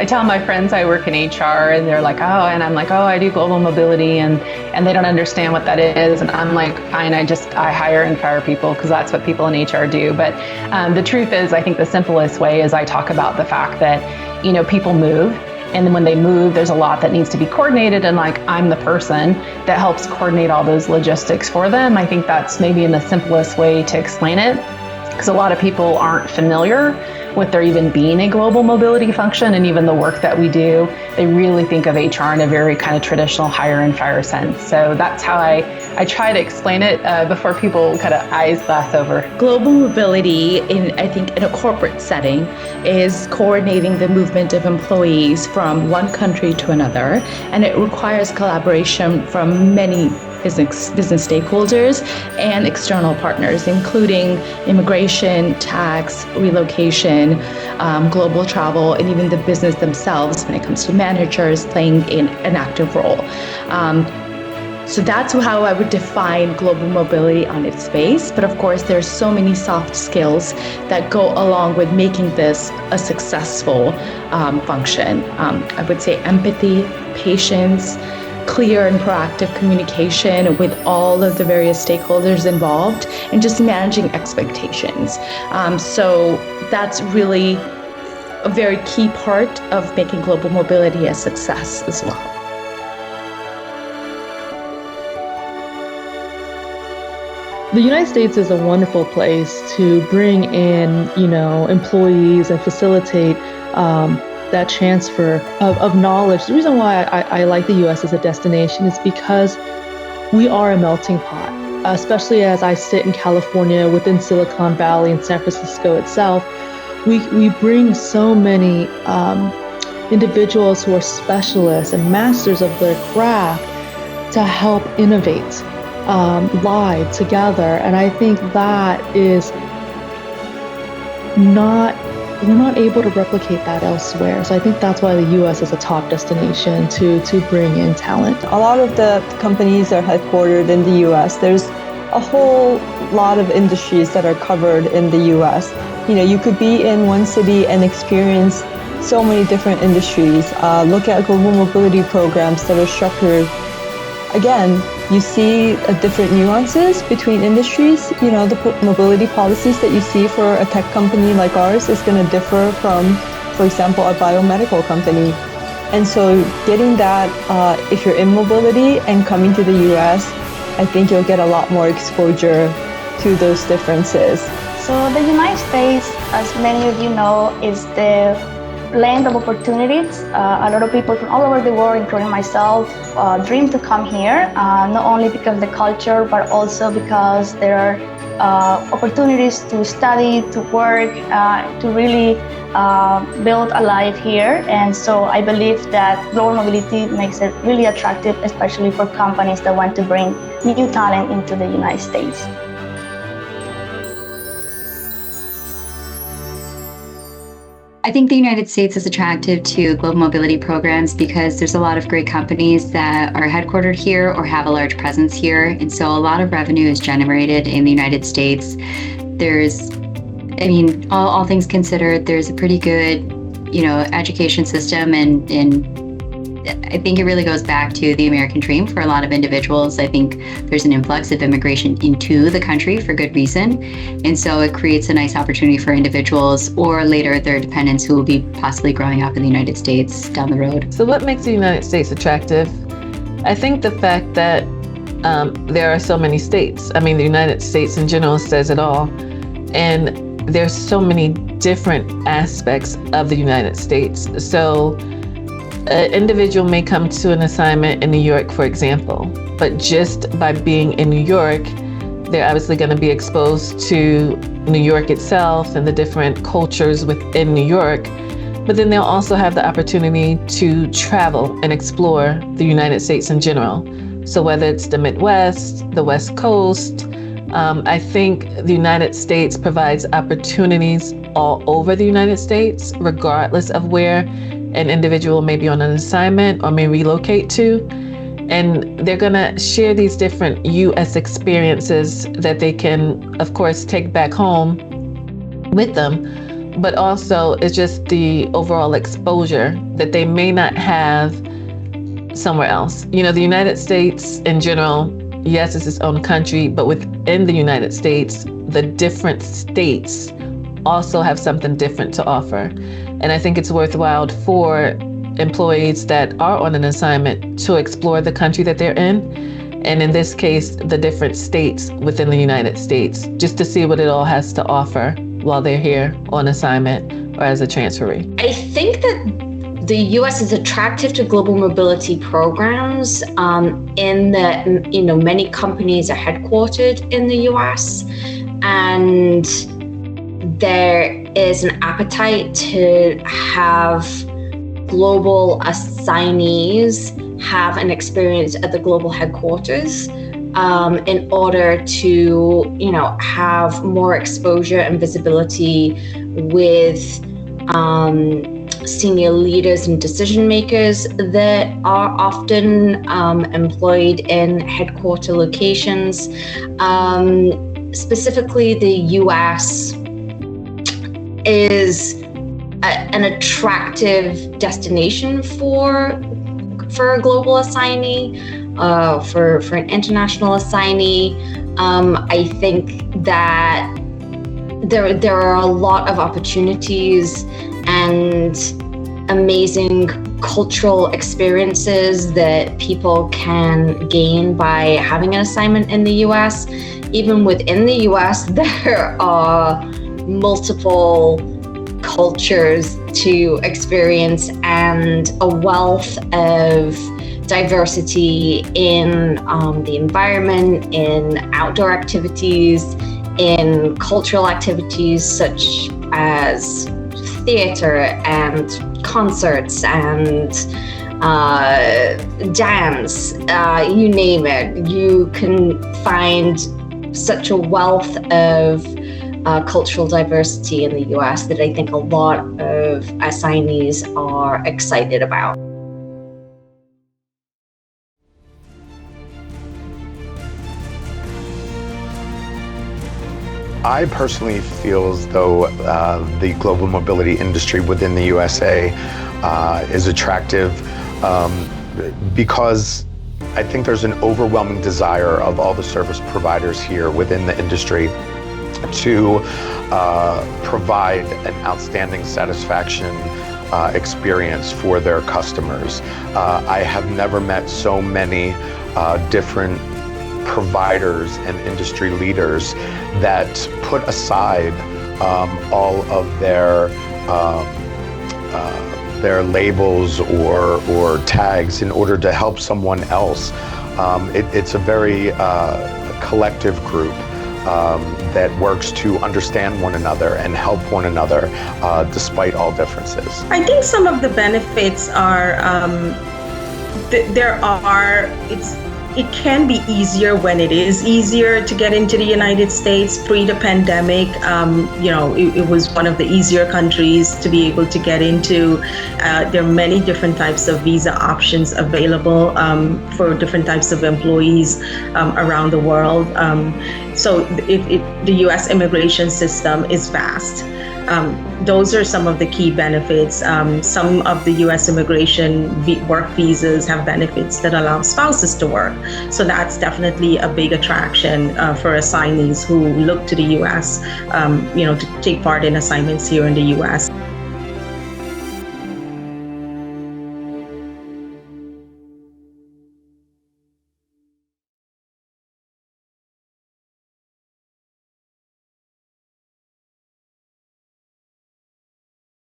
I tell my friends I work in HR and they're like, oh, and I'm like, oh, I do global mobility and they don't understand what that is. And I'm like, fine, I hire and fire people because that's what people in HR do. But the truth is, I think the simplest way is I talk about the fact that, people move. And then when they move, there's a lot that needs to be coordinated. And like, I'm the person that helps coordinate all those logistics for them. I think that's maybe in the simplest way to explain it, because a lot of people aren't familiar with there even being a global mobility function. And even the work that we do, they really think of HR in a very kind of traditional hire and fire sense. So that's how I try to explain it before people kind of eyes glass over. Global mobility, I think in a corporate setting, is coordinating the movement of employees from one country to another. And it requires collaboration from many business stakeholders and external partners, including immigration, tax, relocation, global travel, and even the business themselves when it comes to managers playing an active role. So that's how I would define global mobility on its face. But of course, there's so many soft skills that go along with making this a successful function. I would say empathy, patience, clear and proactive communication with all of the various stakeholders involved, and just managing expectations. So that's really a very key part of making global mobility a success as well. The United States is a wonderful place to bring in, employees and facilitate that transfer of knowledge. The reason why I like the U.S. as a destination is because we are a melting pot, especially as I sit in California within Silicon Valley and San Francisco itself. We bring so many individuals who are specialists and masters of their craft to help innovate live together. And I think that is we're not able to replicate that elsewhere. So I think that's why the U.S. is a top destination to bring in talent. A lot of the companies are headquartered in the U.S. There's a whole lot of industries that are covered in the U.S. You could be in one city and experience so many different industries. Look at global mobility programs that are structured. Again, you see different nuances between industries. The mobility policies that you see for a tech company like ours is going to differ from, for example, a biomedical company. And so getting that, if you're in mobility and coming to the US, I think you'll get a lot more exposure to those differences. So the United States, as many of you know, is the land of opportunities. A lot of people from all over the world, including myself, dream to come here, not only because of the culture, but also because there are opportunities to study, to work, to really build a life here. And so I believe that global mobility makes it really attractive, especially for companies that want to bring new talent into the United States. I think the United States is attractive to global mobility programs because there's a lot of great companies that are headquartered here or have a large presence here. And so a lot of revenue is generated in the United States. All things considered, there's a pretty good, education system, and I think it really goes back to the American dream for a lot of individuals. I think there's an influx of immigration into the country for good reason. And so it creates a nice opportunity for individuals or later their dependents who will be possibly growing up in the United States down the road. So what makes the United States attractive? I think the fact that there are so many states. The United States in general says it all. And there's so many different aspects of the United States. So an individual may come to an assignment in New York, for example, but just by being in New York, they're obviously going to be exposed to New York itself and the different cultures within New York. But then they'll also have the opportunity to travel and explore the United States in general. So whether it's the Midwest, the West Coast, I think the United States provides opportunities all over the United States, regardless of where an individual may be on an assignment or may relocate to. And they're going to share these different U.S. experiences that they can, of course, take back home with them. but also it's just the overall exposure that they may not have somewhere else. You know, the United States in general, yes, it's its own country, but within the United States, the different states also have something different to offer. And I think it's worthwhile for employees that are on an assignment to explore the country that they're in. And in this case, the different states within the United States, just to see what it all has to offer while they're here on assignment or as a transferee. I think that the U.S. is attractive to global mobility programs in that, many companies are headquartered in the U.S. and there is an appetite to have global assignees have an experience at the global headquarters in order to, have more exposure and visibility with senior leaders and decision makers that are often employed in headquarter locations. Specifically, the U.S. is an attractive destination for a global assignee, for an international assignee. I think that there are a lot of opportunities and amazing cultural experiences that people can gain by having an assignment in the U.S. Even within the U.S., there are multiple cultures to experience and a wealth of diversity in the environment, in outdoor activities, in cultural activities such as theater and concerts and dance, you name it. You can find such a wealth of cultural diversity in the US that I think a lot of assignees are excited about. I personally feel as though the global mobility industry within the USA is attractive because I think there's an overwhelming desire of all the service providers here within the industry to provide an outstanding satisfaction experience for their customers. I have never met so many different providers and industry leaders that put aside all of their labels or tags in order to help someone else. It's a very collective group that works to understand one another and help one another despite all differences. I think some of the benefits are it can be easier when it is easier to get into the United States. Pre the pandemic, it was one of the easier countries to be able to get into. There are many different types of visa options available for different types of employees around the world. So the U.S. immigration system is vast. Those are some of the key benefits. Some of the U.S. immigration work visas have benefits that allow spouses to work. So that's definitely a big attraction for assignees who look to the U.S. To take part in assignments here in the U.S.